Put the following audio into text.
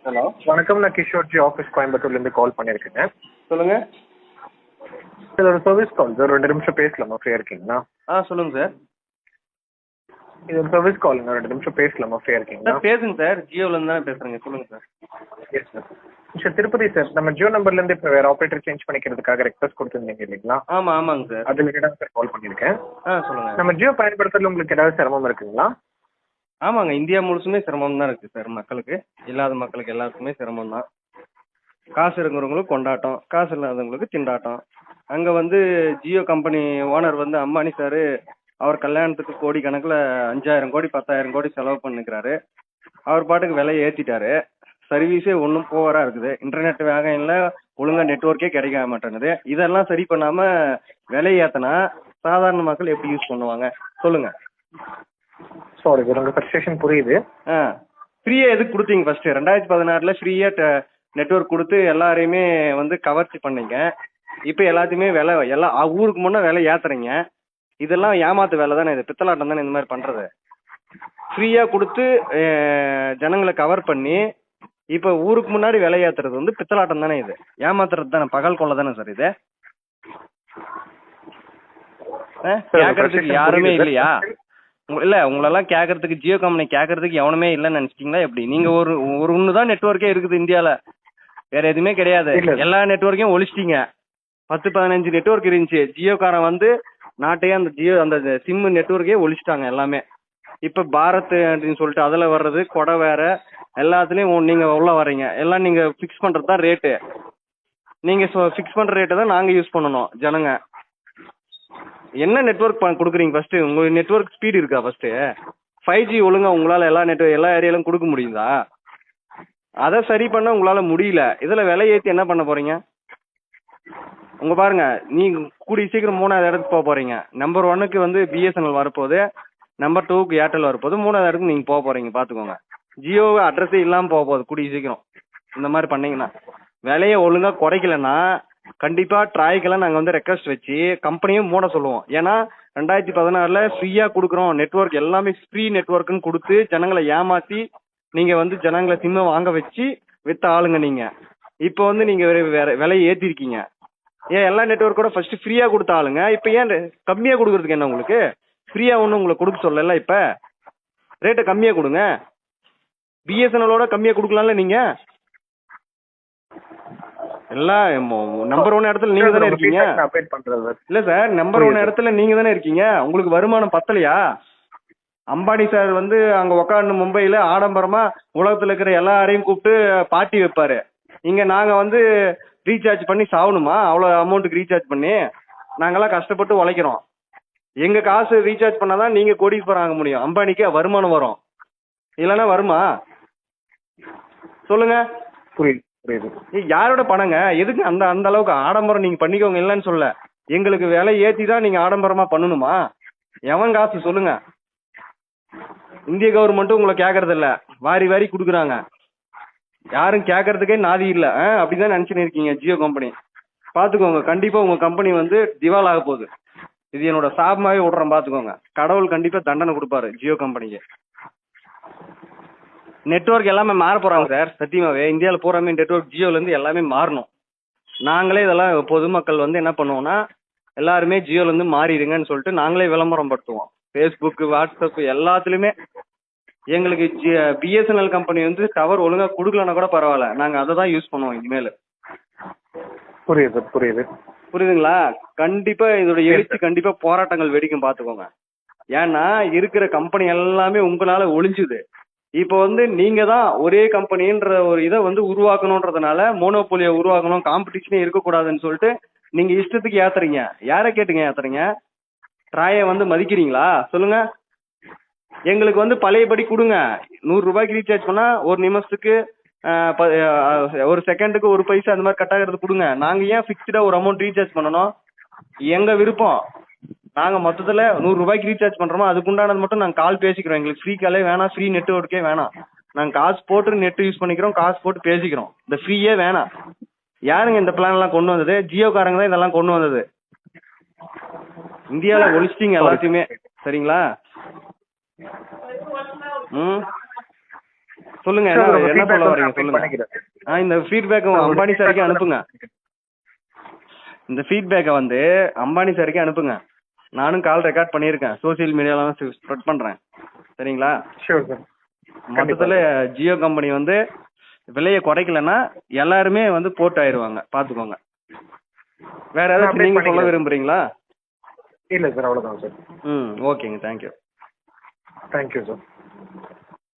Hello, வணக்கம். நான் கிஷோர்ஜி office கோயம்புத்தூர்லேருந்து கால் பண்ணியிருக்கேங்க. சொல்லுங்க. இது ஒரு சர்வீஸ் கால் சார். 2 நிமிஷம் பேசலாமா? ஃப்ரீயாக இருக்கீங்களா? சொல்லுங்க சார். இது ஒரு சர்வீஸ் காலுங்க. 2 நிமிஷம் பேசலாமா? ஃப்ரீயாக இருக்கீங்களா? சார் பேசுங்க சார். ஜியோலேருந்து தானே பேசுகிறேங்க. சொல்லுங்க sir. Yes sir. Sir Tirupati sir, நம்ம ஜியோ நம்பர்லேருந்து இப்போ வேறு ஆப்ரேட்டர் சேஞ்ச் பண்ணிக்கிறதுக்காக ரெக்வஸ்ட் கொடுத்துருந்தீங்க இல்லைங்களா? ஆமாங்க சார். அது ரிலேட்டடாக சார் கால் பண்ணியிருக்கேன். சொல்லுங்க. நம்ம ஜியோ பயன்படுத்துறதுல உங்களுக்கு ஏதாவது சிரமம் இருக்குங்களா? ஆமாங்க, இந்தியா முழுசுமே சிரமம் தான் இருக்குது சார். மக்களுக்கு, இல்லாத மக்களுக்கு எல்லாத்துக்குமே சிரமம் தான். காசு இருக்கிறவங்களுக்கு கொண்டாட்டம், காசு இல்லாதவங்களுக்கு திண்டாட்டம். அங்கே வந்து ஜியோ கம்பெனி ஓனர் வந்து அம்பானி சார், அவர் கல்யாணத்துக்கு கோடி கணக்கில் 5000 கோடி 10,000 கோடி செலவு பண்ணிக்கிறாரு. அவர் பாட்டுக்கு விலையை ஏற்றிட்டாரு. சர்வீஸே ஒன்றும் போவராக இருக்குது. இன்டர்நெட் வேகம் இல்லை, ஒழுங்காக நெட்ஒர்க்கே கிடைக்க மாட்டேங்குது. இதெல்லாம் சரி பண்ணாமல் விலையை ஏற்றினா சாதாரண மக்கள் எப்படி யூஸ் பண்ணுவாங்க சொல்லுங்கள். சாரி சார், உங்கள் ஃப்ரஸ்ட்ரேஷன் புரியுது. ஃப்ரீயாக எதுக்கு கொடுத்தீங்க ஃபஸ்ட்டு? 2016 ஃப்ரீயாக நெட்ஒர்க் கொடுத்து எல்லாரையுமே வந்து கவர்ச்சி பண்ணீங்க. இப்போ எல்லாத்தையுமே விலை எல்லாம் ஊருக்கு முன்னே விலை ஏற்றுறீங்க. இதெல்லாம் ஏமாத்து வேலை தானே, இது பித்தலாட்டம் தானே இந்த மாதிரி பண்ணுறது. ஃப்ரீயாக கொடுத்து ஜனங்களை கவர் பண்ணி இப்போ ஊருக்கு முன்னாடி விலை ஏற்றுறது வந்து பித்தலாட்டம் தானே, இது ஏமாத்துறது தானே, பகல் கொள்ள தானே சார் இது. கேட்கறதுக்கு யாருமே இல்லையா? இல்லை, உங்களெல்லாம் கேட்கறதுக்கு ஜியோ கம்பெனி கேட்கறதுக்கு எவனுமே இல்லைன்னு நினச்சிட்டிங்களா எப்படி? நீங்கள் ஒரு ஒன்று தான் நெட்ஒர்க்கே இருக்குது இந்தியாவில், வேற எதுவுமே கிடையாது. எல்லா நெட்ஒர்க்கையும் ஒழிச்சிட்டீங்க. 10-15 நெட்ஒர்க் இருந்துச்சு. ஜியோக்காரன் வந்து நாட்டையே அந்த ஜியோ அந்த சிம் நெட்ஒர்க்கே ஒழிச்சிட்டாங்க எல்லாமே. இப்போ பாரத் அப்படின்னு சொல்லிட்டு அதில் வர்றது கொடை வேற, எல்லாத்துலேயும் நீங்கள் உள்ள வர்றீங்க. எல்லாம் நீங்கள் ஃபிக்ஸ் பண்ணுறது தான் ரேட்டு. நீங்கள் ஃபிக்ஸ் பண்ணுற ரேட்டை தான் நாங்கள் யூஸ் பண்ணணும் ஜனங்க. என்ன நெட்ஒர்க் கொடுக்குறீங்க ஃபஸ்ட்டு? உங்கள் நெட்ஒர்க் ஸ்பீடு இருக்கா ஃபஸ்ட்டு? 5G ஒழுங்கா உங்களால் எல்லா ஏரியாலும் கொடுக்க முடியுதா? அதை சரி பண்ண உங்களால் முடியல. இதில் விலை ஏற்றி என்ன பண்ண போகிறீங்க? உங்க பாருங்க, நீங்கள் கூடிய சீக்கிரம் 3வது இடத்துக்கு போக போகிறீங்க. நம்பர் 1க்கு வந்து பிஎஸ்என்எல் வரப்போகுது, நம்பர் 2க்கு ஏர்டெல் வரப்போகுது, 3வது இடத்துக்கு நீங்கள் போக போகிறீங்க. பார்த்துக்கோங்க. ஜியோ அட்ரஸே இல்லாமல் போக போகுது கூடிய சீக்கிரம். இந்த மாதிரி பண்ணீங்கன்னா விலையை ஒழுங்காக குறைக்கலன்னா கண்டிப்பாக ட்ராய்க்கெல்லாம் நாங்கள் வந்து ரெக்வஸ்ட் வச்சு கம்பெனியும் மூட சொல்லுவோம். ஏன்னா 2016 ஃப்ரீயாக கொடுக்குறோம் நெட்ஒர்க், எல்லாமே ஃப்ரீ நெட்ஒர்க்குன்னு கொடுத்து ஜனங்களை ஏமாற்றி நீங்கள் வந்து ஜனங்களை சிம்மை வாங்க வச்சு விற்ற ஆளுங்க நீங்கள். இப்போ வந்து நீங்கள் வேற விலையை ஏற்றிருக்கீங்க. ஏன் எல்லா நெட்ஒர்க்கோட ஃபஸ்ட்டு ஃப்ரீயாக கொடுத்த ஆளுங்க, இப்போ ஏன் கம்மியாக கொடுக்குறதுக்கு என்ன உங்களுக்கு? ஃப்ரீயாக ஒன்றும் உங்களுக்கு கொடுக்க சொல்லல. இப்போ ரேட்டை கம்மியாக கொடுங்க. பிஎஸ்என்எலோட கம்மியாக கொடுக்கலாம்ல நீங்கள். எல்லாம் நம்பர் 1 இடத்துல நீங்கள் தானே இருக்கீங்க. இல்லை சார், நம்பர் 1 இடத்துல நீங்கள் தானே இருக்கீங்க. உங்களுக்கு வருமானம் பத்தலையா? அம்பானி சார் வந்து அங்கே உக்காந்து மும்பையில் ஆடம்பரமாக உலகத்தில் இருக்கிற எல்லாரையும் கூப்பிட்டு பார்ட்டி வைப்பார். இங்கே நாங்கள் வந்து ரீசார்ஜ் பண்ணி சாகணுமா? அவ்வளோ அமௌண்ட்டுக்கு ரீசார்ஜ் பண்ணி நாங்கள்லாம் கஷ்டப்பட்டு உழைக்கிறோம். எங்கள் காசு ரீசார்ஜ் பண்ணால் தான் நீங்கள் கோடீஸ்வரன் ஆக முடியும். அம்பானிக்கு வருமானம் வரும், இல்லைன்னா வருமா சொல்லுங்க? புரியுது. யாரோட பணங்க? எதுக்கு அந்த அந்த அளவுக்கு ஆடம்பரம் நீங்கள் பண்ணிக்கோங்க, இல்லைன்னு சொல்ல. எங்களுக்கு விலை ஏற்றி தான் நீங்கள் ஆடம்பரமாக பண்ணணுமா? எவன் காசு சொல்லுங்க? இந்திய கவர்மெண்ட்டும் உங்களை கேட்கறது இல்லை, வாரி வாரி கொடுக்குறாங்க. யாரும் கேட்கறதுக்கே நாதி இல்லை. அப்படிதான் நினச்சின்னு இருக்கீங்க ஜியோ கம்பெனி. பார்த்துக்கோங்க, கண்டிப்பாக உங்கள் கம்பெனி வந்து திவால் ஆக போகுது. இது என்னோட சாபமாகவே விட்றேன், பார்த்துக்கோங்க. கடவுள் கண்டிப்பாக தண்டனை கொடுப்பாரு ஜியோ கம்பெனிக்கு. நெட்ஒர்க் எல்லாமே மாற போகிறாங்க சார். சத்தியமாகவே இந்தியாவில் பூராமே நெட்ஒர்க் ஜியோலேருந்து எல்லாமே மாறணும். நாங்களே இதெல்லாம் பொதுமக்கள் வந்து என்ன பண்ணுவோம்னா, எல்லாருமே ஜியோலேருந்து மாறிடுங்கன்னு சொல்லிட்டு நாங்களே விளம்பரம் படுத்துவோம். ஃபேஸ்புக்கு, வாட்ஸ்அப் எல்லாத்துலேயுமே. எங்களுக்கு பிஎஸ்என்எல் கம்பெனி வந்து டவர் ஒழுங்காக கொடுக்கலன்னா கூட பரவாயில்ல, நாங்கள் அதை தான் யூஸ் பண்ணுவோம் இனிமேல். புரியுதுங்களா? கண்டிப்பாக இதோட எழுச்சி கண்டிப்பாக போராட்டங்கள் வெடிக்கும், பார்த்துக்கோங்க. ஏன்னா இருக்கிற கம்பெனி எல்லாமே உங்களால் ஒழிஞ்சுது. இப்போ வந்து நீங்கள் தான் ஒரே கம்பெனின்ற ஒரு இதை வந்து உருவாக்கணுன்றதுனால, மோனோபோலியை உருவாக்கணும், காம்படிஷனே இருக்கக்கூடாதுன்னு சொல்லிட்டு நீங்கள் இஷ்டத்துக்கு ஏற்றுறீங்க. யாரை கேட்டுங்க ஏற்றுறீங்க? ட்ராயை வந்து மதிக்கிறீங்களா சொல்லுங்க? எங்களுக்கு வந்து பழையபடி கொடுங்க. 100 ரூபாய்க்கு ரீசார்ஜ் பண்ணால் ஒரு நிமிஷத்துக்கு ஒரு செகண்டுக்கு 1 பைசா அந்த மாதிரி கட்டாகிறது கொடுங்க. நாங்கள் ஏன் ஃபிக்ஸ்டாக ஒரு அமௌண்ட் ரீசார்ஜ் பண்ணணும்? எங்கள் விருப்பம். நாங்கள் மொத்தத்தில் 100 ரூபாய்க்கு ரீசார்ஜ் பண்ணுறோமோ அதுக்குண்டானது மட்டும் நாங்கள் கால் பேசிக்கிறோம். எங்களுக்கு ஃப்ரீ காலே வேணாம், ஃப்ரீ நெட்ஒர்க்கே வேணாம். நாங்கள் காசு போட்டு நெட்டு யூஸ் பண்ணிக்கிறோம், காசு போட்டு பேசிக்கிறோம். இந்த ஃப்ரீயே வேணாம். யாருங்க இந்த பிளான்லாம் கொண்டு வந்தது? ஜியோக்காரங்க தான் இதெல்லாம் கொண்டு வந்தது. இந்தியாவில் ஒழிச்சிட்டிங்க எல்லாத்தையுமே. சரிங்களா? சொல்லுங்க Sure, உங்க என்ன feedback சொல்ல வந்து வரீங்க update சொல்லுங்க. பண்ணிக்கிறேன். இந்த ஃபீட்பேக் அம்பானி சாருக்கு அனுப்புங்க. இந்த ஃபீட்பேக்கை வந்து அம்பானி சாருக்கு அனுப்புங்க. நானும் கால் ரெக்கார்ட் பண்ணியிருக்கேன், சோசியல் மீடியாலாம் ஸ்ப்ரெட் பண்றேன். சரிங்களா? Sure, sir. மொத்தத்துல ஜியோ கம்பெனி வந்து விலையை குறைக்கலன்னா எல்லாருமே வந்து போர்ட் ஆயிருவாங்க, பாத்துக்கோங்க. வேற ஏதாச்சும் நீங்க சொல்ல விரும்புறீங்களா? இல்ல சார், அவ்வளவுதான் சார். ஓகேங்க, தேங்க்யூ. Thank you sir.